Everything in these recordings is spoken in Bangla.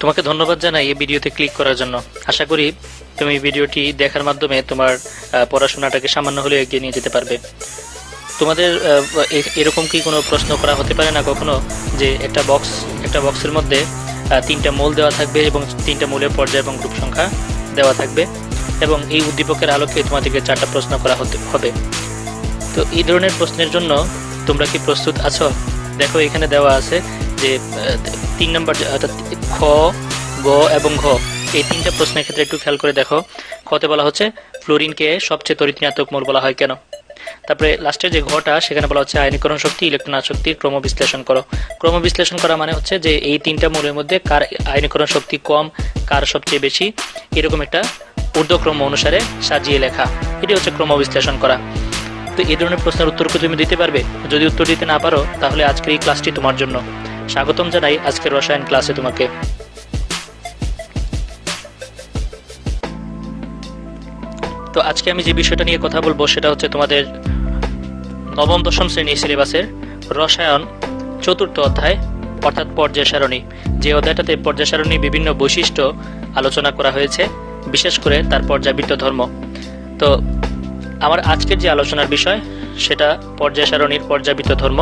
তোমাকে ধন্যবাদ জানাই এই ভিডিওতে ক্লিক করার জন্য। আশা করি তুমি ভিডিওটি দেখার মাধ্যমে তোমার পড়াশোনাটাকে সামান্য হলেও এগিয়ে নিয়ে যেতে পারবে। তোমাদের এরকম কি কোনো প্রশ্ন করা হতে পারে না কখনো যে একটা বক্সের মধ্যে তিনটা মৌল দেওয়া থাকবে এবং তিনটা মৌলের পর্যায় এবং গ্রুপ সংখ্যা দেওয়া থাকবে এবং এই উদ্দীপকের আলোকে তোমাদেরকে 4টা প্রশ্ন করা হবে। তো এই ধরনের প্রশ্নের জন্য তোমরা কি প্রস্তুত আছো? দেখো এখানে দেওয়া আছে যে 3 নম্বর অর্থাৎ খ, গ এবং ঘ এই 3টা প্রশ্নের ক্ষেত্রে একটু খেয়াল করে দেখো। খতে বলা হচ্ছে ফ্লোরিনকে সবচেয়ে তড়িৎ-ঋণাত্মক মৌল বলা হয় কেন। তারপরে লাস্টের যে ঘটা সেখানে বলা হচ্ছে আয়নীকরণ শক্তি, ইলেকট্রন আসক্তির ক্রম বিশ্লেষণ করো। ক্রম বিশ্লেষণ করা মানে হচ্ছে যে এই 3টা মৌলের মধ্যে কার আয়নীকরণ শক্তি কম, কার সবচেয়ে বেশি, এরকম একটা ঊর্ধ্বক্রম অনুসারে সাজিয়ে লেখা, এটি হচ্ছে ক্রম বিশ্লেষণ করা। তো এই ধরনের প্রশ্নের উত্তর কি তুমি দিতে পারবে? যদি উত্তর দিতে না পারো তাহলে আজকের এই ক্লাসটি তোমার জন্য। স্বাগতম জানাই আজকের রসায়ন ক্লাসে তোমাকে। তো আজকে আমি যে বিষয়টা নিয়ে কথা বলবো সেটা হচ্ছে তোমাদের নবম দশম শ্রেণীর সিলেবাসের রসায়ন 4র্থ অধ্যায় অর্থাৎ পর্যায় সারণী। যে অধ্যায়টাতে পর্যায় সারণীর বিভিন্ন বৈশিষ্ট্য আলোচনা করা হয়েছে, বিশেষ করে তার পর্যায়বৃত্ত ধর্ম। তো আমার আজকের যে আলোচনার বিষয় সেটা পর্যায় সারণীর পর্যায়বৃত্ত ধর্ম।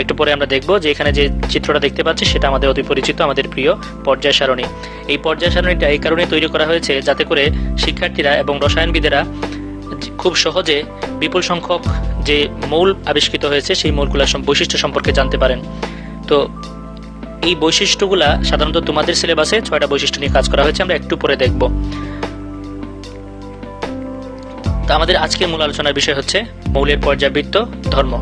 একটু পরে আমরা দেখব যে এখানে যে চিত্রটা দেখতে পাচ্ছি সেটা আমাদের অতি পরিচিত, আমাদের প্রিয় পর্যায় সারণী। এই পর্যায় সারণীটা এই কারণে তৈরি করা হয়েছে যাতে করে শিক্ষার্থীরা এবং রসায়নবিদেরা খুব সহজে বিপুল সংখ্যক যে মৌল আবিষ্কৃত হয়েছে সেই মৌলগুলোর বৈশিষ্ট্য সম্পর্কে জানতে পারেন। তো এই বৈশিষ্ট্যগুলা সাধারণত তোমাদের সিলেবাসে 6টা বৈশিষ্ট্য নিয়ে কাজ করা হয়েছে, আমরা একটু পরে দেখব। তো আমাদের আজকের মূল আলোচনার বিষয় হচ্ছে মৌলের পর্যায়বৃত্ত ধর্ম।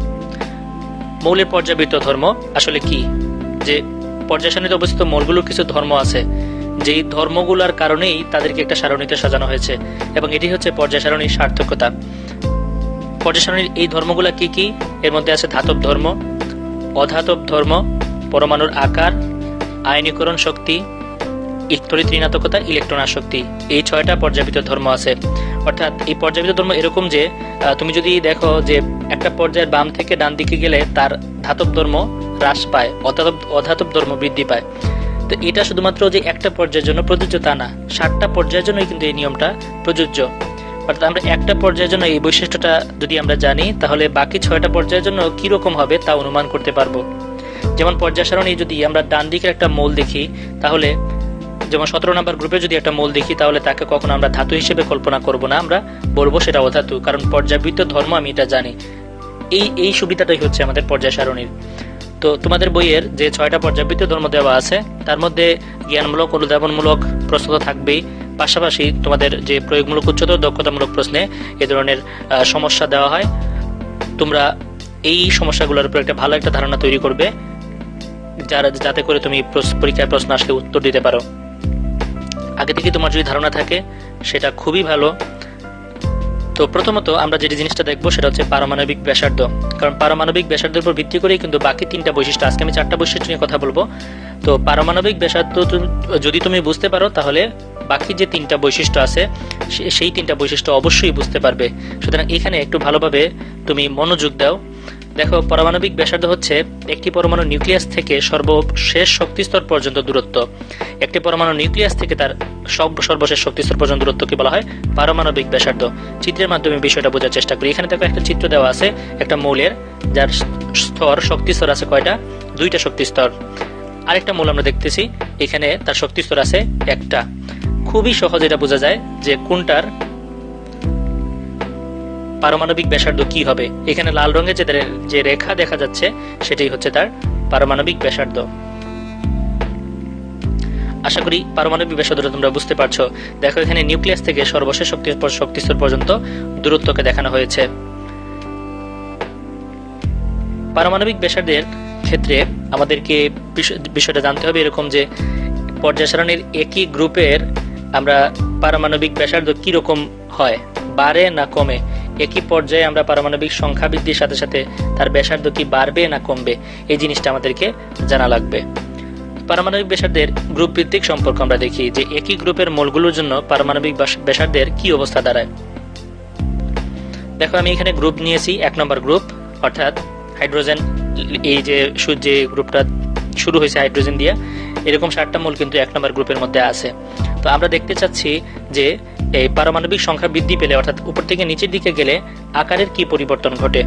মৌলের পর্যায়বৃত্ত ধর্ম আসলে কি? যে পর্যায় সারণীতে অবস্থিত মৌলগুলোর কিছু ধর্ম আছে, যেই ধর্মগুলোর কারণেই তাদেরকে একটা সারণীতে সাজানো হয়েছে এবং এটি হচ্ছে পর্যায় সারণীর সার্থকতা। পর্যায় সারণীর এই ধর্মগুলো কি কি? এর মধ্যে আছে ধাতব ধর্ম, অধাতব ধর্ম, পরমাণুর আকার, আয়নীকরণ শক্তি, তড়িৎ-ঋণাত্মকতা, ইলেকট্রন আসক্তি। এই 6টা পর্যায়বৃত্ত ধর্ম আছে। অর্থাৎ এই পর্যায়বৃত্ত ধর্ম এরকম যে তুমি যদি দেখো যে একটা পর্যায়ের বাম থেকে ডান দিকে গেলে তার ধাতব ধর্ম হ্রাস পায়, অধাতব ধর্ম বৃদ্ধি পায়। তো এটা শুধুমাত্র যে একটা পর্যায়ের জন্য প্রযোজ্য তা না, 7টা পর্যায়ের জন্যই কিন্তু এই নিয়মটা প্রযোজ্য। অর্থাৎ আমরা একটা পর্যায়ের জন্য এই বৈশিষ্ট্যটা যদি আমরা জানি তাহলে বাকি 6টা পর্যায়ের জন্য কিরকম হবে তা অনুমান করতে পারবো। যেমন পর্যায় সারণী যদি আমরা ডান দিকের একটা মৌল দেখি, তাহলে যেমন 17 নম্বর গ্রুপে যদি একটা মৌল দেখি তাহলে তাকে কখনো আমরা ধাতু হিসেবে কল্পনা করব না, আমরা বলবো সেটা অধাতু, কারণ পর্যায়বৃত্ত ধর্ম আমি এটা জানি। এই সুবিধাটাই হচ্ছে আমাদের পর্যায় সারণীর। তো তোমাদের বইয়ের যে 6টা পর্যায়বৃত্ত ধর্ম দেওয়া আছে তার মধ্যে জ্ঞানমূলক, অনুধাবনমূলক প্রশ্ন তো থাকবেই, পাশাপাশি তোমাদের যে প্রয়োগমূলক, উচ্চতর দক্ষতামূলক প্রশ্নে এ ধরনের সমস্যা দেওয়া হয়। তোমরা এই সমস্যাগুলোর উপর একটা ভালো একটা ধারণা তৈরি করবে যাতে করে তুমি পরীক্ষায় প্রশ্ন আসলে উত্তর দিতে পারো। আগে থেকে তোমার যদি ধারণা থাকে সেটা খুবই ভালো। তো প্রথমত আমরা যে জিনিসটা দেখবো সেটা হচ্ছে পারমাণবিক ব্যাসার্ধ, কারণ পারমাণবিক ব্যাসার্ধের উপর ভিত্তি করেই কিন্তু বাকি 3টা বৈশিষ্ট্য, আজকে আমি 4টা বৈশিষ্ট্য নিয়ে কথা বলবো। তো পারমাণবিক ব্যাসার্ধ যদি তুমি বুঝতে পারো তাহলে বাকি যে 3টা বৈশিষ্ট্য আছে সেই 3টা বৈশিষ্ট্য অবশ্যই বুঝতে পারবে। সুতরাং এখানে একটু ভালোভাবে তুমি মনোযোগ দাও। দেখো, পারমাণবিক ব্যাসার্ধ হচ্ছে একটি পরমাণু নিউক্লিয়াস থেকে সর্বশেষ শক্তিস্তর পর্যন্ত দূরত্ব। একটি পরমাণু নিউক্লিয়াস থেকে তার সর্বশেষ শক্তিস্তর পর্যন্ত দূরত্বকে বলা হয় পারমাণবিক ব্যাসার্ধ। চিত্রের মাধ্যমে বিষয়টা বোঝার চেষ্টা করি। এখানে দেখো একটা চিত্র দেওয়া আছে একটা মৌলের, যার শক্তিস্তর আছে কয়টা? 2টা শক্তিস্তর। আরেকটা মৌল আমরা দেখতেছি এখানে তার শক্তিস্তর আছে একটা। খুবই সহজে এটা বোঝা যায় যে কোনটার পারমাণবিক ব্যাসার্ধ কি হবে। এখানে লাল রঙের যে রেখা দেখা যাচ্ছে সেটাই হচ্ছে তার পারমাণবিক ব্যাসার্ধ। আশা করি পারমাণবিক ব্যাসার্ধটা তোমরা বুঝতে পারছো। দেখো এখানে নিউক্লিয়াস থেকে সর্বশেষ শক্তিস্তর পর্যন্ত দূরত্বকে দেখানো হয়েছে। পারমাণবিক ব্যাসার্ধের ক্ষেত্রে আমাদেরকে বিষয়টা জানতে হবে এরকম যে পর্যায় সারণীর একই গ্রুপের আমরা পারমাণবিক ব্যাসার্ধ কিরকম হয়, বাড়ে না কমে। একই পর্যায়ে আমরা পারমাণবিক সংখ্যা বৃদ্ধির সাথে সাথে তার ব্যাসার্ধ কি বাড়বে না কমবে, এই জিনিসটা আমাদেরকে জানা লাগবে। পারমাণবিক ব্যাসার্ধের গ্রুপ ভিত্তিক সম্পর্ক আমরা দেখি যে একই গ্রুপের মৌলগুলোর জন্য পারমাণবিক ব্যাসার্ধের কি অবস্থা দাঁড়ায়। দেখো আমি এখানে গ্রুপ নিয়েছি 1 নম্বর গ্রুপ, অর্থাৎ হাইড্রোজেন। এই যে গ্রুপটা শুরু হয়েছে হাইড্রোজেন দিয়ে, এরকম 7টা মূল কিন্তু 1 নম্বর গ্রুপের মধ্যে আছে। তো আমরা দেখতে চাচ্ছি যে এই পারমাণবিক সংখ্যা বৃদ্ধি পেলে অর্থাৎ উপর থেকে নিচের দিকে গেলে আকারের কি পরিবর্তন ঘটে।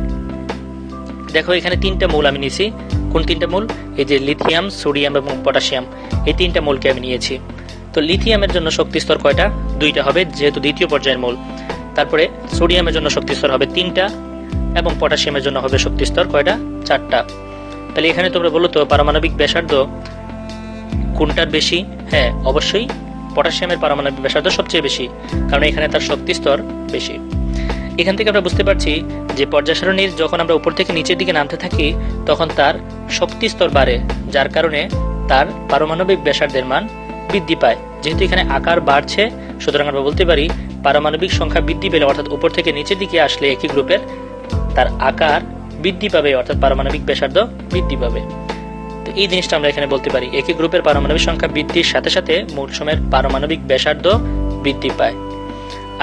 দেখো এখানে 3টা মূল আমি নিয়েছি। কোন 3টা মূল? এই যে লিথিয়াম, সোডিয়াম এবং পটাশিয়াম, এই 3টা মূলকে আমি নিয়েছি। তো লিথিয়ামের জন্য শক্তি স্তর কয়টা? 2টা হবে, যেহেতু দ্বিতীয় পর্যায়ের মূল। তারপরে সোডিয়ামের জন্য শক্তি স্তর হবে 3টা এবং পটাশিয়ামের জন্য হবে শক্তি স্তর কয়টা? 4টা। তাহলে এখানে তোমরা বলো তো পারমাণবিক ব্যাসার্ধ কোনটার বেশি? হ্যাঁ, অবশ্যই পটাশিয়ামের পারমাণবিক ব্যাসার্ধ সবচেয়ে বেশি, কারণ এখানে তার শক্তি স্তর বেশি। এখান থেকে আমরা বুঝতে পারছি যে পর্যায় সারণীর যখন আমরা উপর থেকে নিচের দিকে নামতে থাকি তখন তার শক্তি স্তর বাড়ে, যার কারণে তার পারমাণবিক ব্যাসার্ধের মান বৃদ্ধি পায়। যেহেতু এখানে আকার বাড়ছে, সুতরাং আমরা বলতে পারি পারমাণবিক সংখ্যা বৃদ্ধি পেলে অর্থাৎ উপর থেকে নিচের দিকে আসলে একই গ্রুপের তার আকার বৃদ্ধি পাবে, অর্থাৎ পারমাণবিক ব্যাসার্ধ বৃদ্ধি পাবে। তো এই জিনিসটা আমরা এখানে বলতে পারি, একই গ্রুপের পারমাণবিক সংখ্যা বৃদ্ধির সাথে সাথে মূলসমূহের পারমাণবিক ব্যাসার্ধ বৃদ্ধি পায়।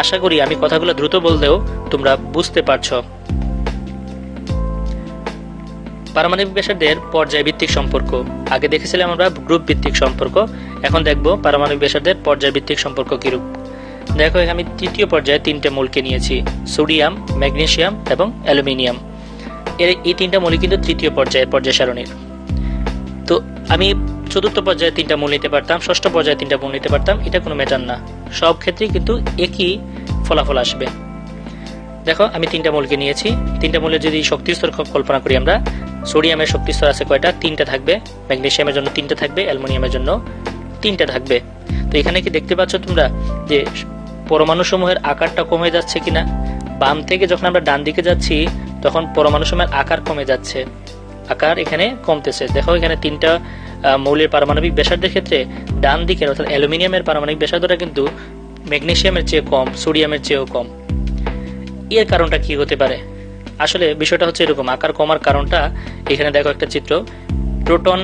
আশা করি আমি কথাগুলো দ্রুত বললেও তোমরা বুঝতে পারছো। পারমাণবিক ব্যাসার্ধের পর্যায় ভিত্তিক সম্পর্ক, আগে দেখেছিলাম আমরা গ্রুপ ভিত্তিক সম্পর্ক, এখন দেখব পারমাণবিক ব্যাসার্ধের পর্যায় ভিত্তিক সম্পর্ক কিরূপ। দেখো আমি তৃতীয় পর্যায়ে 3টে মূলকে নিয়েছি, সোডিয়াম, ম্যাগনেসিয়াম এবং অ্যালুমিনিয়াম। এই 3টা মূলই কিন্তু তৃতীয় পর্যায় সারণীর। তো আমি চতুর্থ পর্যায়ে 3টা মূল নিতে পারতাম, ষষ্ঠ পর্যায়ে 3টা মূল নিতে পারতাম, এটা কোনো ম্যাটার না, সব ক্ষেত্রেই কিন্তু একই ফলাফল আসবে। দেখো আমি 3টা মূলকে নিয়েছি। 3টা মূলের যদি শক্তি স্তর কল্পনা করি আমরা, সোডিয়ামের শক্তি স্তর আছে কয়টা? 3টা থাকবে, ম্যাগনেসিয়ামের জন্য 3টা থাকবে, অ্যালুমিনিয়ামের জন্য 3টা থাকবে। তো এখানে কি দেখতে পাচ্ছ তোমরা যে পরমাণু সমূহের আকারটা কমে যাচ্ছে কিনা? বাম থেকে যখন আমরা ডান দিকে যাচ্ছি তখন পরমাণু সমূহের আকার কমে যাচ্ছে, আকার এখানে কমতেছে। দেখো এখানে 3টা মৌলের পারমাণবিক ব্যাসার্ধের ক্ষেত্রে ডান দিকের অর্থাৎ অ্যালুমিনিয়ামের পারমাণবিক ব্যাসার্ধটা কিন্তু ম্যাগনেসিয়ামের চেয়ে কম, সোডিয়ামের চেয়েও কম। এর কারণটা কি হতে পারে? আসলে বিষয়টা হচ্ছে এরকম, আকার কমার কারণটা এখানে দেখো একটা চিত্র, প্রোটন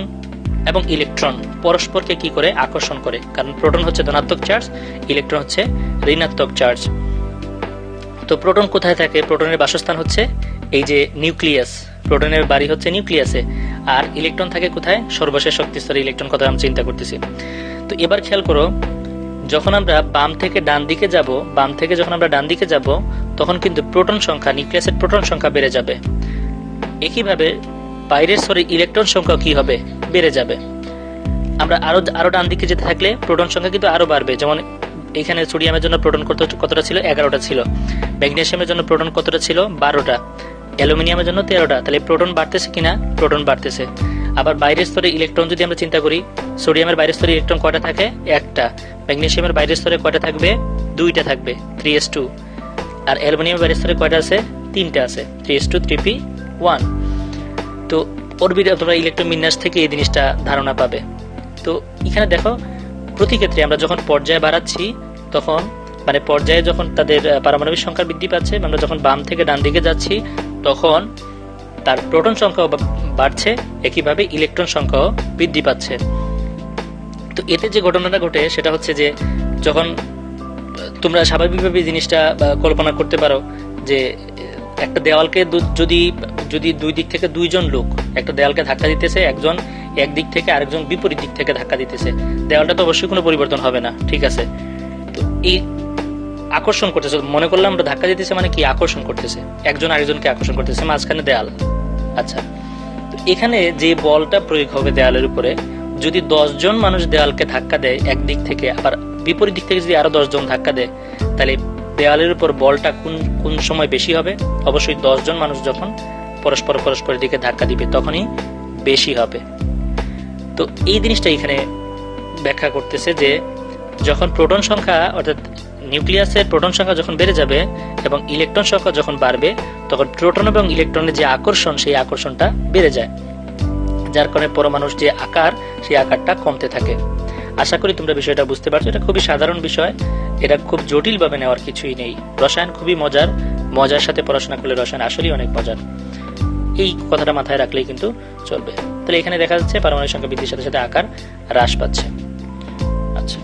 এবং ইলেকট্রন পরস্পরকে কি করে আকর্ষণ করে, কারণ প্রোটন হচ্ছে ধনাত্মক চার্জ, ইলেকট্রন হচ্ছে ঋণাত্মক চার্জ। তো প্রোটন কোথায় থাকে? প্রোটনের বাসস্থান হচ্ছে এই যে নিউক্লিয়াস, প্রোটনের বাড়ি হচ্ছে নিউক্লিয়াসে, আর ইলেকট্রন থাকে কোথায়? সর্বশেষ শক্তি স্তরে ইলেকট্রন কথা আমরা চিন্তা করতেছি। তো এবার খেয়াল করো, যখন আমরা বাম থেকে ডান দিকে যাব তখন কিন্তু প্রোটন সংখ্যা, নিউক্লিয়াসের প্রোটন সংখ্যা বেড়ে যাবে। একইভাবে বাইরের স্তরে ইলেকট্রন সংখ্যা কি হবে? বেড়ে যাবে। আমরা আরো ডান দিকে যেতে থাকলে প্রোটন সংখ্যা কিন্তু আরো বাড়বে। যেমন এখানে সোডিয়ামের জন্য প্রোটন কতটা ছিল? 11টা ছিল। ম্যাগনেসিয়ামের জন্য প্রোটন কতটা ছিল? 12টা। অ্যালুমিনিয়ামের জন্য 13টা। তাহলে প্রোটন বাড়তেছে কিনা? প্রোটন বাড়তেছে। আবার বাইরের স্তরে ইলেকট্রন যদি আমরা চিন্তা করি, সোডিয়ামের বাইরের স্তরে ইলেকট্রন কয়টা থাকে? 1টা। ম্যাগনেসিয়ামের বাইরের স্তরে কয়টা থাকবে? 2টা থাকবে, 3s2। আর অ্যালুমিনিয়ামের বাইরের স্তরে কয়টা আছে? 3টা আছে, 3s2 3p1। তো অরবিটাল তোমরা ইলেকট্রন বিন্যাস থেকে এই জিনিসটা ধারণা পাবে। তো এখানে দেখো প্রতি ক্ষেত্রে আমরা যখন পর্যায়ে বাড়াচ্ছি তখন মানে পর্যায়ে যখন তাদের পারমাণবিক সংখ্যা বৃদ্ধি পাচ্ছে, আমরা যখন বাম থেকে ডান দিকে যাচ্ছি তখন তার প্রোটন সংখ্যাও বাড়ছে, একইভাবে ইলেকট্রন সংখ্যাও বৃদ্ধি পাচ্ছে। তো এতে যে ঘটনাটা ঘটে সেটা হচ্ছে যে যখন তোমরা স্বাভাবিকভাবে জিনিসটা কল্পনা করতে পারো যে একটা দেওয়ালকে যদি দুই দিক থেকে দুইজন লোক একটা দেওয়ালকে ধাক্কা দিতেছে, একজন এক দিক থেকে আরেকজন বিপরীত দিক থেকে ধাক্কা দিতেছে, দেওয়ালটা তো অবশ্যই কোনো পরিবর্তন হবে না, ঠিক আছে? তো এই আকর্ষণ করতেছে, মনে করলাম আমরা ধাক্কা দিতেছে মানে কি? আকর্ষণ করতেছে, একজন আরেকজনকে আকর্ষণ করতেছে, মাঝখানে দেয়াল। আচ্ছা, তো এখানে যে বলটা প্রয়োগ হবে দেয়ালের উপরে, যদি 10 জন মানুষ দেওয়ালকে ধাক্কা দেয় একদিক থেকে, আবার বিপরীত দিক থেকে যদি আরো 10 জন ধাক্কা দেয়, তাহলে দেওয়ালের উপর বলটা কোন সময় বেশি হবে? অবশ্যই 10 জন মানুষ যখন পরস্পরের দিকে ধাক্কা দিবে তখনই বেশি হবে। তো এই জিনিসটা এখানে ব্যাখ্যা করতেছে যে যখন প্রোটন সংখ্যা অর্থাৎ নিউক্লিয়াসের প্রোটন সংখ্যা যখন বেড়ে যাবে এবং ইলেকট্রন সংখ্যা যখন বাড়বে তখন প্রোটন এবং ইলেকট্রনের যে আকর্ষণ, সেই আকর্ষণটা বেড়ে যায়, যার কারণে পরমাণুর যে আকার, সেই আকারটা কমতে থাকে। আশা করি তোমরা বিষয়টা বুঝতে পারছো। এটা খুবই সাধারণ বিষয়, এটা খুব জটিল ভাবে নেওয়ার কিছুই নেই। রসায়ন খুবই মজার সাথে পড়াশোনা করলে রসায়ন আসলেই অনেক মজার। এই কথাটা মাথায় রাখলেই কিন্তু চলবে। তাহলে এখানে দেখা যাচ্ছে পারমাণবিক সংখ্যা বৃদ্ধির সাথে সাথে আকার হ্রাস পাচ্ছে। আচ্ছা,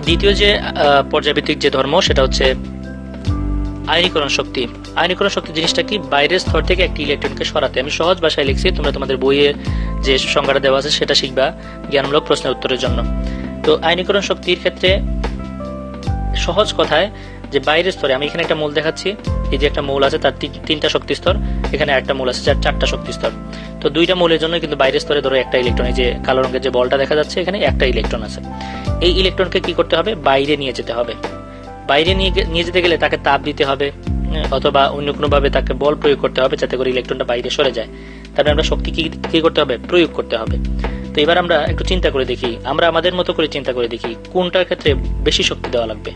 দ্বিতীয় যে পর্যায়ভিত্তিক যে ধর্ম সেটা হচ্ছে আয়নীকরণ শক্তি। আয়নীকরণ শক্তি জিনিসটা কি? বাইরের স্তর থেকে একটি ইলেকট্রনকে সরাতে। আমি সহজ ভাষায় লিখছি, তোমরা তোমাদের বইয়ে যে সংজ্ঞাটা দেওয়া আছে সেটা শিখবা জ্ঞানমূলক প্রশ্নের উত্তরের জন্য। তো আয়নীকরণ শক্তির ক্ষেত্রে সহজ কথায় যে বাইরের স্তরে, আমি এখানে একটা মৌল দেখাচ্ছি, এই যে একটা মৌল আছে তার তিনটা শক্তি স্তর, এখানে একটা মৌল আছে যার চারটা শক্তি স্তর। তো দুইটা মৌলের জন্য কিন্তু বাইরের স্তরে ধরো একটা ইলেকট্রন, এই যে কালো রঙের যে বলটা দেখা যাচ্ছে এখানে একটা ইলেকট্রন আছে। এই ইলেকট্রনকে কি করতে হবে? বাইরে নিয়ে যেতে হবে। বাইরে নিয়ে যেতে গেলে তাকে তাপ দিতে হবে, অথবা অন্য কোনো ভাবে তাকে বল প্রয়োগ করতে হবে যাতে করে ইলেকট্রনটা বাইরে সরে যায়। তারপরে আমরা শক্তি কি করতে হবে? প্রয়োগ করতে হবে। তো এবার আমরা একটু চিন্তা করে দেখি, আমরা আমাদের মতো করে চিন্তা করে দেখি কোনটার ক্ষেত্রে বেশি শক্তি দেওয়া লাগবে।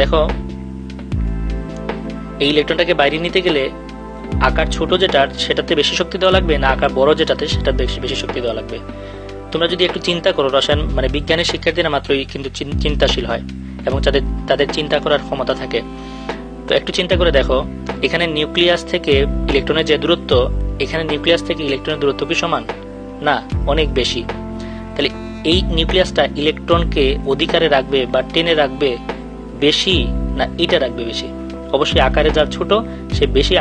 দেখো, এই ইলেকট্রনটাকে বাইরে নিতে গেলে আকার ছোট যেটার সেটাতে বেশি শক্তি দেওয়া লাগবে, না আকার বড় যেটাতে সেটা বেশি শক্তি দেওয়া লাগবে? তোমরা যদি একটু চিন্তা করো, রসায়ন মানে বিজ্ঞানের শিক্ষার্থীরা মাত্রই কিন্তু চিন্তাশীল হয় এবং তাদের চিন্তা করার ক্ষমতা থাকে। তো একটু চিন্তা করে দেখো, এখানে নিউক্লিয়াস থেকে ইলেকট্রনের যে দূরত্ব, এখানে নিউক্লিয়াস থেকে ইলেকট্রনের দূরত্ব কি সমান? না, অনেক বেশি। তাহলে এই নিউক্লিয়াসটা ইলেকট্রনকে অধিকারে রাখবে বা টেনে রাখবে বেশি, না এটা রাখবে বেশি? অবশ্যই আকারে যার ছোট সে বেশি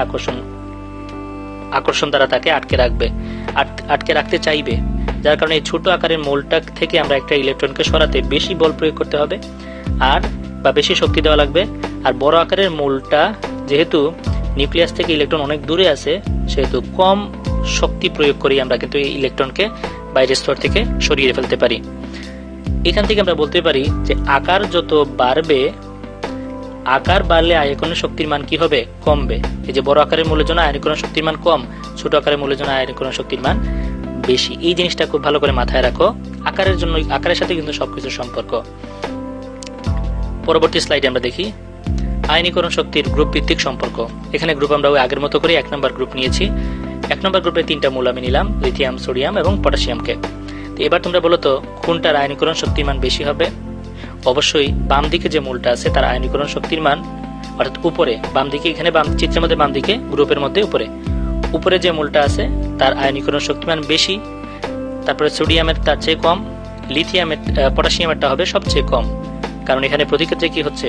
আকর্ষণ দ্বারা তাকে আটকে রাখতে চাইবে। যার কারণে এই ছোট আকারের মোলটা থেকে আমরা একটা ইলেকট্রনকে সরাতে বেশি বল প্রয়োগ করতে হবে বা বেশি শক্তি দেওয়া লাগবে। আর বড় আকারের মোলটা যেহেতু নিউক্লিয়াস থেকে ইলেকট্রন অনেক দূরে আছে, সেহেতু কম শক্তি প্রয়োগ করি আমরা কিন্তু এই ইলেকট্রনকে বাইরের স্তর থেকে সরিয়ে ফেলতে পারি। এখান থেকে আমরা বলতে পারি যে আকার যত বাড়লে আয়নীকরণ শক্তির মান কি হবে? কমবে। এই যে বড় আকারের মৌলের জন্য আয়নীকরণ শক্তির মান কম, ছোট আকারের মৌলের জন্য আয়নীকরণ শক্তির মান বেশি। এই জিনিসটা খুব ভালো করে মাথায় রাখো। আকারের সাথে কিন্তু সবকিছুর সম্পর্ক। পরবর্তী স্লাইডে আমরা দেখি আয়নীকরণ শক্তির গ্রুপ ভিত্তিক সম্পর্ক। এখানে গ্রুপ আমরা ওই আগের মতো করে 1 নম্বর গ্রুপ নিয়েছি। 1 নম্বর গ্রুপে 3টা মৌল আমি নিলাম, লিথিয়াম, সোডিয়াম এবং পটাশিয়ামকে। তো এবার তোমরা বলো তো কোনটার আয়নীকরণ শক্তির মান বেশি হবে? অবশ্যই বাম দিকে যে মৌলটা আছে তার আয়নীকরণ শক্তির মান, অর্থাৎ উপরে বাম দিকে, এখানে চিত্রের মধ্যে বাম দিকে গ্রুপের মধ্যে উপরে যে মৌলটা আছে তার আয়নীকরণ শক্তির মান বেশি। তারপরে সোডিয়ামের তার চেয়ে কম, পটাশিয়ামেরটা হবে সবচেয়ে কম। কারণ এখানে প্রতি ক্ষেত্রে কি হচ্ছে?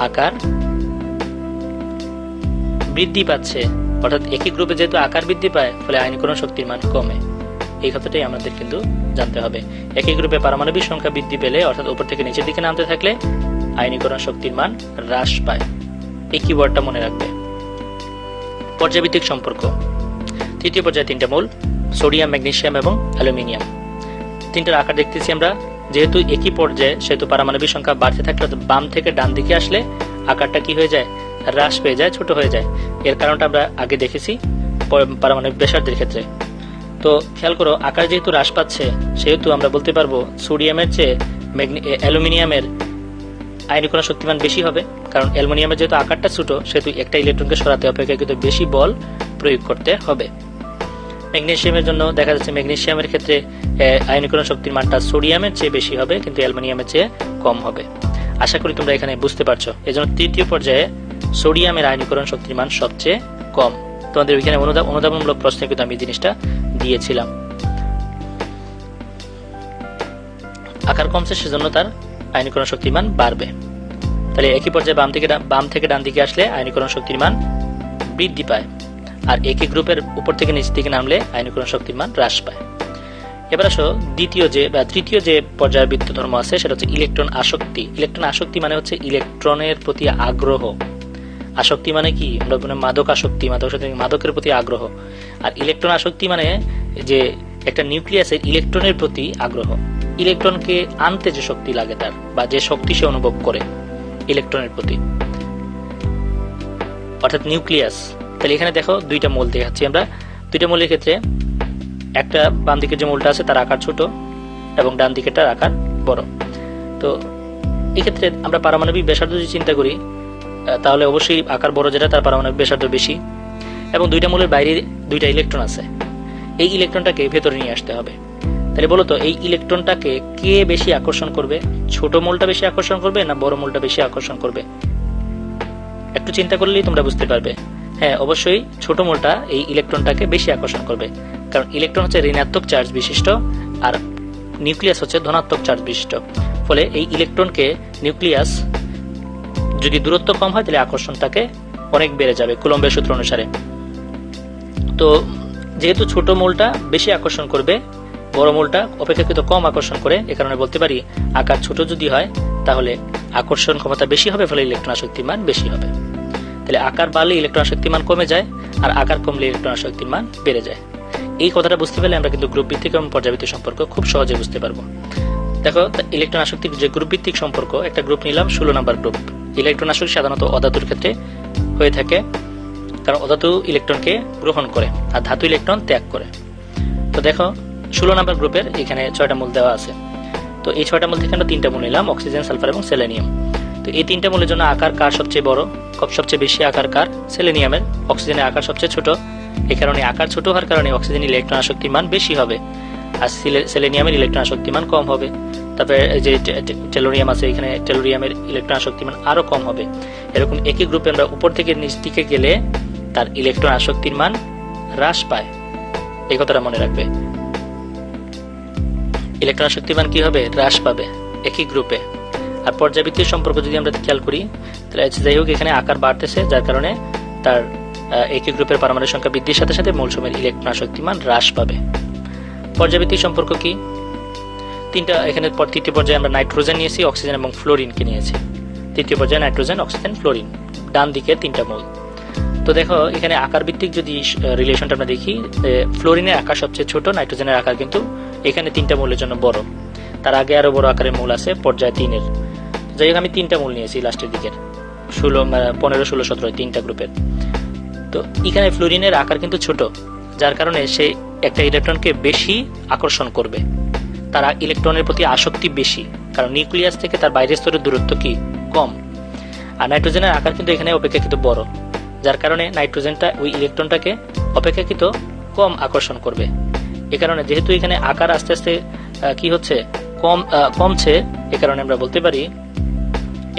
আকার বৃদ্ধি পাচ্ছে, অর্থাৎ একই গ্রুপে যেহেতু আকার বৃদ্ধি পায় ফলে আয়নীকরণ শক্তির মান কমে। এই কথাটাই আমাদের কিন্তু জানতে হবে। একই গ্রুপে পারমাণবিক সংখ্যা বৃদ্ধি পেলে, অর্থাৎ উপর থেকে নিচের দিকে নামতে থাকলে আয়নীকরণ শক্তির মান হ্রাস পায়। এই কিওয়ার্ডটা মনে রাখবে। পর্যায়ভিত্তিক সম্পর্ক। তৃতীয় পর্যায়ে 3টা মৌল, সোডিয়াম, ম্যাগনেসিয়াম এবং অ্যালুমিনিয়াম। 3টার আকার দেখতেছি আমরা, যেহেতু একই পর্যায়ে সেহেতু পারমাণবিক সংখ্যা বাড়তে থাকলে বাম থেকে ডান দিকে আসলে আকারটা কি হয়ে যায়? হ্রাস পেয়ে যায়, ছোট হয়ে যায়। এর কারণটা আমরা আগে দেখেছি পারমাণবিক ব্যাসার্ধের ক্ষেত্রে। তো খেয়াল করো, আকার যেহেতু হ্রাস পাচ্ছে সেহেতু আমরা বলতে পারবো সোডিয়ামের চেয়ে অ্যালুমিনিয়ামের আয়নীকরণ শক্তিমান বেশি হবে। কারণ অ্যালুমিনিয়ামের যেহেতু আকারটা ছোট সেহেতু একটা ইলেকট্রনকে সরাতে অপেক্ষাকৃত বেশি বল প্রয়োগ করতে হবে। ম্যাগনেসিয়ামের জন্য দেখা যাচ্ছে ম্যাগনেসিয়ামের ক্ষেত্রে আয়নীকরণ শক্তির মানটা সোডিয়ামের চেয়ে বেশি হবে কিন্তু অ্যালুমিনিয়ামের চেয়ে কম হবে। আশা করি তোমরা এখানে বুঝতে পারছো। এজন্য তৃতীয় পর্যায়ে সোডিয়ামের আয়নীকরণ শক্তির মান সবচেয়ে কম। তোমাদের ওইখানে অনুধাবনমূলক প্রশ্নে কিন্তু আমি জিনিসটা দিয়েছিলাম। আকার কমছে সেজন্য তার আয়নীকরণ শক্তির মান বাড়বে। তাহলে একই পর্যায়ে বাম থেকে ডান দিকে আসলে আয়নীকরণ শক্তির মান বৃদ্ধি পায়, আর একই গ্রুপের উপর থেকে নিচ দিকে নামলে আয়নীকরণ শক্তির মান হ্রাস পায়। এবার আসো তৃতীয় যে পর্যায়বৃত্ত ধর্ম আছে সেটা হচ্ছে ইলেকট্রন আসক্তি। ইলেকট্রন আসক্তি মানে হচ্ছে ইলেকট্রনের প্রতি আগ্রহ। আসক্তি মানে কি? আমরা মাদক আসক্তি, মাদকের প্রতি আগ্রহ। আর ইলেকট্রন আসক্তি মানে যে একটা নিউক্লিয়াসের ইলেকট্রনের প্রতি আগ্রহ। ইলেকট্রনকে আনতে যে শক্তি লাগে তার, বা যে শক্তি সে অনুভব করে ইলেকট্রনের প্রতি, অর্থাৎ নিউক্লিয়াস। তাহলে এখানে দেখো 2টা মৌল দেখাচ্ছি আমরা। 2টা মৌলের ক্ষেত্রে একটা বাম দিকে যে মৌলটা আছে তার আকার ছোট এবং ডান দিকেটার আকার বড়। তো এক্ষেত্রে আমরা পারমাণবিক ব্যাসার্ধ যদি চিন্তা করি তাহলে অবশ্যই আকার বড় যেটা তার পারমাণবিক ব্যাসার্ধ বেশি, এবং 2টা মৌলের বাইরে 2টা ইলেকট্রন আছে। এই ইলেকট্রনটাকে ভেতরে নিয়ে আসতে হবে। তাহলে বলো তো এই ইলেকট্রনটাকে কে বেশি আকর্ষণ করবে? ছোট মৌলটা বেশি আকর্ষণ করবে না বড় মৌলটা বেশি আকর্ষণ করবে? একটু চিন্তা করলেই তোমরা বুঝতে পারবে। হ্যাঁ, অবশ্যই ছোট মৌলটা এই ইলেকট্রনটাকে বেশি আকর্ষণ করবে, কারণ ইলেকট্রন হচ্ছে ঋণাত্মক চার্জ বিশিষ্ট আর নিউক্লিয়াস হচ্ছে ধনাত্মক চার্জ বিশিষ্ট। ফলে এই ইলেকট্রনকে নিউক্লিয়াস যদি দূরত্ব কম হয় তাহলে আকর্ষণটাকে অনেক বেড়ে যাবে কুলম্বের সূত্র অনুসারে। তো যেহেতু ছোট মৌলটা বেশি আকর্ষণ করবে, বড় মৌলটা অপেক্ষাকৃত কম আকর্ষণ করে, এ কারণে বলতে পারি আকার ছোট যদি হয় তাহলে আকর্ষণ ক্ষমতা বেশি হবে, ফলে ইলেকট্রন আসক্তির মান বেশি হবে। তাহলে আকার বাড়লে ইলেকট্রন আসক্তির মান কমে যায়, আর আকার কমলে ইলেকট্রন আসক্তির মান বেড়ে যায়। এই কথাটা বুঝতে পারলে আমরা কিন্তু গ্রুপ ভিত্তিক এবং পর্যায়ভিত্তিক সম্পর্ক খুব সহজে বুঝতে পারবো। দেখো, ইলেকট্রন আসক্তির যে গ্রুপ ভিত্তিক সম্পর্ক, একটা গ্রুপ নিলাম 16 নম্বর গ্রুপ। ইলেকট্রন আসক্তি সাধারণত অধাতুর ক্ষেত্রে হয়ে থাকে, কারণ অধাতু ইলেকট্রনকে গ্রহণ করে আর ধাতু ইলেকট্রন ত্যাগ করে। তো দেখো 16 নম্বর গ্রুপের এখানে 6টা মূল দেওয়া আছে। তো এই 6টা মূল থেকে আমরা 3টা মূল নিলাম, অক্সিজেন, সালফার এবং সেলেনিয়াম। তো এই 3টা মূলের জন্য আকার কার সবচেয়ে বড়? সবচেয়ে বেশি আকার কার? সেলেনিয়ামের। অক্সিজেনের আকার সবচেয়ে ছোট, এই কারণে আকার ছোট হওয়ার কারণে অক্সিজেন ইলেকট্রন আসক্তির মান বেশি হবে, আর সেলেনিয়ামের ইলেকট্রন আসক্তির মান কম হবে। তারপরে যে টেলোরিয়াম আছে, এখানে টেলোরিয়ামের ইলেকট্রন আসক্তির মান আরো কম হবে। এরকম একই গ্রুপে আমরা উপর থেকে নিচ দিকে গেলে তার ইলেকট্রন আসক্তির মান হ্রাস পায়, এই কথাটা মনে রাখবে। ইলেকট্রন আসক্তির মান কি হবে? হ্রাস পাবে একই গ্রুপে। আর পর্যায়ভিত্তিক সম্পর্ক যদি আমরা খেয়াল করি, তাহলে যাই হোক এখানে আকার বাড়তেছে, যার কারণে তার একই গ্রুপের পারমাণবিক সংখ্যা বৃদ্ধির সাথে সাথে মৌলসমূহের ইলেকট্রন আসক্তির মান হ্রাস পাবে। পর্যায়ভিত্তিক সম্পর্ক কি? তিনটা, এখানে তৃতীয় পর্যায়ে আমরা নাইট্রোজেন নিয়েছি, অক্সিজেন এবং ফ্লোরিনকে নিয়েছি। তৃতীয় পর্যায়ে নাইট্রোজেন, অক্সিজেন, ফ্লোরিন, ডান দিকে 3টা মৌল। তো দেখো এখানে আকার ভিত্তিক যদি রিলেশনটা আমরা দেখি, ফ্লোরিনের আকার সবচেয়ে ছোট, নাইট্রোজেনের আকার কিন্তু এখানে 3টা মৌলের জন্য বড়। তার আগে আরো বড় আকারের মৌল আছে পর্যায় 3-এর। যাই হোক আমি 3টা মৌল নিয়েছি লাস্টের দিকের, 15, 16, 17 3টা গ্রুপের। তো এখানে ফ্লোরিনের আকার কিন্তু ছোট, যার কারণে সে একটা ইলেকট্রনকে বেশি আকর্ষণ করবে, তার ইলেকট্রনের প্রতি আসক্তি বেশি, কারণ নিউক্লিয়াস থেকে তার বাইরের স্তরের দূরত্ব কি কম। আর নাইট্রোজেনের আকার কিন্তু এখানে অপেক্ষাকৃত বড়, যার কারণে নাইট্রোজেনটা ওই ইলেকট্রনটাকে অপেক্ষাকৃত কম আকর্ষণ করবে। এ কারণে যেহেতু এখানে আকার আস্তে আস্তে কি হচ্ছে, কমছে, এ কারণে আমরা বলতে পারি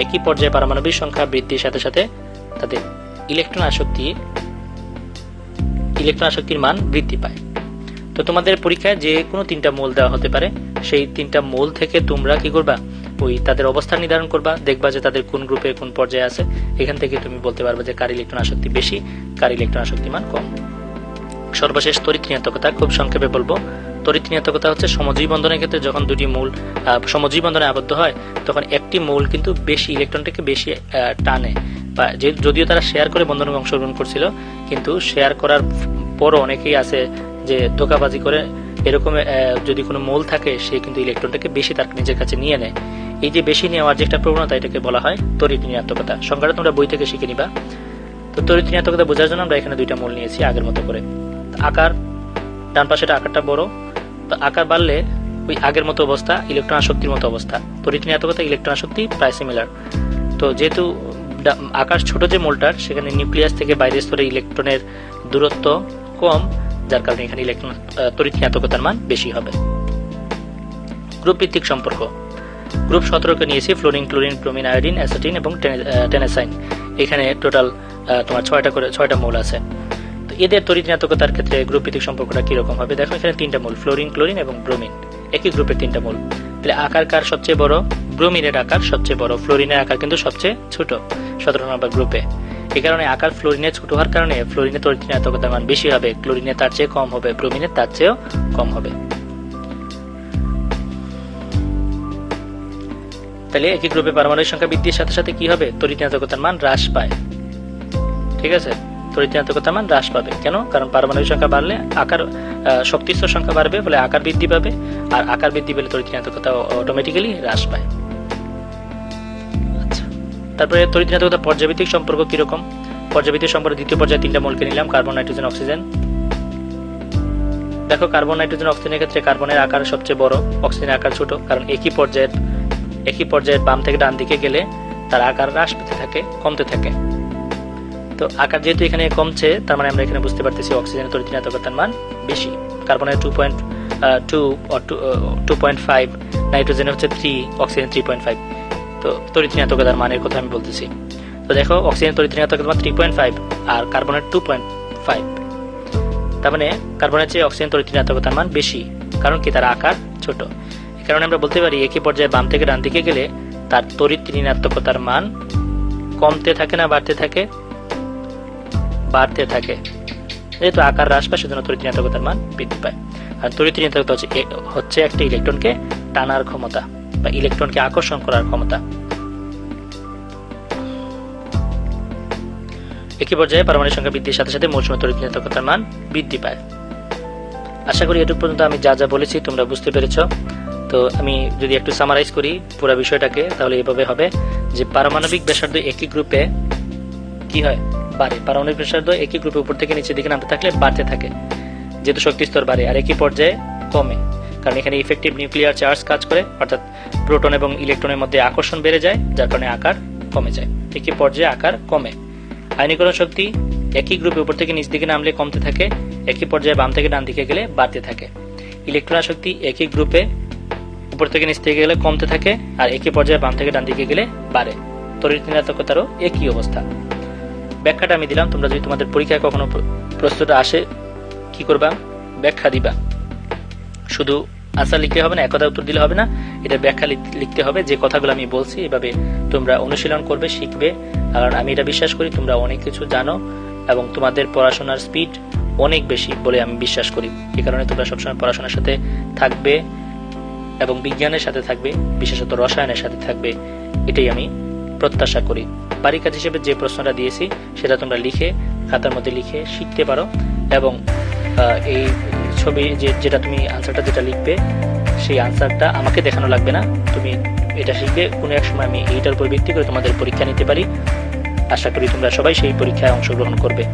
একই পর্যায়ে পারমাণবিক সংখ্যা বৃদ্ধির সাথে সাথে তাদের ইলেকট্রন আসক্তির মান বৃদ্ধি পায়। তো তোমাদের পরীক্ষায় যে কোনো 3টা মৌল দেওয়া হতে পারে, সেই 3টা মৌল থেকে তোমরা কি করবা, ওই তাদের অবস্থান নির্ধারণ করবা, দেখবা যে তাদের কোন গ্রুপে কোন পর্যায়ে আছে, এখান থেকে তুমি বলতে পারবে যে কার ইলেকট্রন আসক্তি বেশি, কার ইলেকট্রন আসক্তি মান কম। সর্বশেষ তড়িৎ ঋণাত্মকতা, খুব সংক্ষেপে বলবো। তড়িৎ ঋণাত্মকতা হচ্ছে সমযোজী বন্ধনের ক্ষেত্রে যখন দুটি মৌল সমযোজী বন্ধনে আবদ্ধ হয়, তখন একটি মৌল কিন্তু বেশি ইলেকট্রনটাকে বেশি টানে, বা যদিও তারা শেয়ার করে বন্ধনে অংশগ্রহণ করছিল, কিন্তু শেয়ার করার পরও অনেকেই আছে যে ধোঁকাবাজি করে, এরকম যদি কোনো মৌল থাকে সে কিন্তু ইলেকট্রনটাকে বেশি তার নিজের কাছে নিয়ে নেয়। এই যে বেশি নেওয়ার যে একটা প্রবণতা, এটাকে বলা হয় তড়িৎ ঋণাত্মকতা। সংজ্ঞাটা তোমরা বই থেকে শিখে নিবা। তো তড়িৎ ঋণাত্মকতা বোঝার জন্য আমরা এখানে 2টা মৌল নিয়েছি আগের মতো করে। আকার ডান পাশেটা আকারটা বড়, তো আকার বাড়লে ওই আগের মতো অবস্থা, ইলেকট্রন আসক্তির মতো অবস্থা। তড়িৎ ঋণাত্মকতা, ইলেকট্রন আসক্তি প্রায় সিমিলার। তো যেহেতু আকার ছোট যে মৌলটার, সেখানে নিউক্লিয়াস থেকে বাইরের স্তরে ইলেকট্রনের দূরত্ব কম, যার কারণে এখানে ইলেকট্রন তড়িৎ ঋণাত্মকতার মান বেশি হবে। গ্রুপ ভিত্তিক সম্পর্ক, গ্রুপ 17কে নিয়েছি, ফ্লোরিন, ক্লোরিন, ব্রোমিন, আয়োডিন, অ্যাসিটিন এবং টেনেসাইন। এখানে টোটাল তোমার 6টা মৌল আছে। তো এদের তড়িৎ ঋণাত্মকতার ক্ষেত্রে গ্রুপ ভিত্তিক সম্পর্কটা কিরকম হবে? দেখো এখানে 3টা মৌল, ফ্লোরিন, ক্লোরিন এবং ব্রোমিন, একই গ্রুপের 3টা মৌল। তাহলে আকার কার সবচেয়ে বড়? ব্রোমিনের আকার সবচেয়ে বড়, ফ্লোরিনের আকার কিন্তু সবচেয়ে ছোট 17 নম্বর গ্রুপে। এই কারণে আকার ফ্লোরিনের ছোট হওয়ার কারণে ফ্লোরিনের তড়িৎ ঋণাত্মকতার মান বেশি হবে, ক্লোরিনের তার চেয়ে কম হবে, ব্রোমিনের তার চেয়েও কম হবে। তাহলে একই গ্রুপে পারমাণবিক সংখ্যা বৃদ্ধির সাথে সাথে কি হবে? তড়িৎ ঋণাত্মকতার মান হ্রাস পায়। ঠিক আছে, তড়িৎ ঋণাত্মকতার মান হ্রাস পাবে। কেন? কারণ পারমাণবিক সংখ্যা বাড়লে আকার শক্তিস্তর সংখ্যা বাড়বে, ফলে আকার বৃদ্ধি পাবে, আর আকার বৃদ্ধি পেলে তড়িৎ ঋণাত্মকতা অটোমেটিক্যালি হ্রাস পায়। আচ্ছা, তারপরে তড়িৎ ঋণাত্মকতা পর্যায়ভিত্তিক সম্পর্ক কিরকম? পর্যায়ভিত্তিক সম্পর্ক দ্বিতীয় পর্যায়ে 3টা মৌলকে নিলাম, কার্বন, নাইট্রোজেন, অক্সিজেন। দেখো কার্বন, নাইট্রোজেন, অক্সিজেনের ক্ষেত্রে কার্বনের আকার সবচেয়ে বড়, অক্সিজেনের আকার ছোট, কারণ একই পর্যায়ের বাম থেকে ডান দিকে গেলে তার আকার হ্রাস পেতে থাকে, কমতে থাকে। তো আকার যেহেতু এখানে কমছে, তার মানে আমরা এখানে বুঝতে পারতেছি অক্সিজেনের তড়িৎ ঋণাত্মকতার মান বেশি। কার্বনের 2.5, নাইট্রোজেনের হচ্ছে 3, অক্সিজেন 3.5। তো তড়িৎ ঋণাত্মকতার মানের কথা আমি বলতেছি। তো দেখো অক্সিজেন তড়িৎ ঋণাত্মকতার মান 3.5 আর কার্বনের 2.5, তার মানে কার্বনের চেয়ে অক্সিজেন তড়িৎ ঋণাত্মকতার মান বেশি, কারণ কি তার আকার ছোট। এই কারণে আমরা বলতে পারি একই পর্যায়ে বাম থেকে ডান দিকে গেলে তার তড়িৎ ঋণাত্মকতার মান কমতে থাকে না বাড়তে থাকে? বাড়তে থাকে। যেহেতু আকার হ্রাস পায় সেজন্য তড়িৎ ঋণাত্মকতার মান বৃদ্ধি পায়। আর তড়িৎ ঋণাত্মকতা হচ্ছে একটা ইলেকট্রনকে টানার ক্ষমতা বা ইলেকট্রনকে আকর্ষণ করার ক্ষমতা। একই পর্যায়ে পারমাণবিক সংখ্যা বৃদ্ধির সাথে সাথে মৌল সমূহের তড়িৎ ঋণাত্মকতার মান বৃদ্ধি পায়। আশা করি এটুকু পর্যন্ত আমি যা যা বলেছি তোমরা বুঝতে পেরেছ। তো আমি যদি একটু সামারাইজ করি পুরো বিষয়টাকে, তাহলে এভাবে হবে যে পারমাণবিক ব্যাসার্ধ একই গ্রুপে কি হয়, বাড়ে। পারমাণবিক ব্যাসার্ধ একই গ্রুপে উপর থেকে নিচের দিকে নামতে থাকলে বাড়তে থাকে, যেহেতু শক্তি স্তর বাড়ে। আর একই পর্যায়ে কমে, কারণ এখানে ইফেক্টিভ নিউক্লিয়ার চার্জ কাজ করে, অর্থাৎ প্রোটন এবং ইলেকট্রনের মধ্যে আকর্ষণ বেড়ে যায়, যার কারণে আকার কমে যায়। একই পর্যায়ে আকার কমে। আয়নীকরণ শক্তি একই গ্রুপে উপর থেকে নিচ দিকে নামলে কমতে থাকে, একই পর্যায়ে বাম থেকে ডান দিকে গেলে বাড়তে থাকে। ইলেকট্রন শক্তি একই গ্রুপে উপর থেকে নিচ থেকে গেলে কমতে থাকে, আর একই পর্যায়ে বাম থেকে ডান দিকে গেলে বাড়ে। তড়িৎ ঋণাত্মকতারও একই অবস্থা। ব্যাখ্যাটা আমি দিলাম, তোমরা যদি তোমাদের পরীক্ষায় কখনো প্রশ্নটা আসে কি করবা, ব্যাখ্যা দিবা। শুধু আনসার লিখতে হবে না, একদা উত্তর দিলে হবে না, এটা ব্যাখ্যা লিখতে হবে। যে কথাগুলো আমি বলছি এভাবে তোমরা অনুশীলন করবে, শিখবে। কারণ আমি এটা বিশ্বাস করি তোমরা অনেক কিছু জানো এবং তোমাদের পড়াশোনার স্পিড অনেক বেশি বলে আমি বিশ্বাস করি। এই কারণে তোমরা সবসময় পড়াশোনার সাথে থাকবে এবং বিজ্ঞানের সাথে থাকবে, বিশেষত রসায়নের সাথে থাকবে, এটাই আমি প্রত্যাশা করি। বাড়ি কাজ হিসেবে যে প্রশ্নটা দিয়েছি সেটা তোমরা লিখে খাতার মধ্যে লিখে শিখতে পারো। এবং এই ছবি যেটা তুমি আনসারটা যেটা লিখবে সেই আনসারটা আমাকে দেখানো লাগবে না, তুমি এটা শিখবে। কোনো এক সময় আমি এইটার উপর ভিত্তি করে তোমাদের পরীক্ষা নিতে পারি। আশা করি তোমরা সবাই সেই পরীক্ষায় অংশগ্রহণ করবে।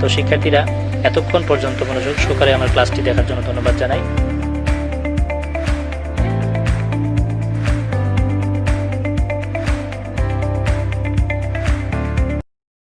তো শিক্ষার্থীরা, এতক্ষণ পর্যন্ত মনোযোগ সহকারে আমার ক্লাসটি দেখার জন্য ধন্যবাদ জানাই।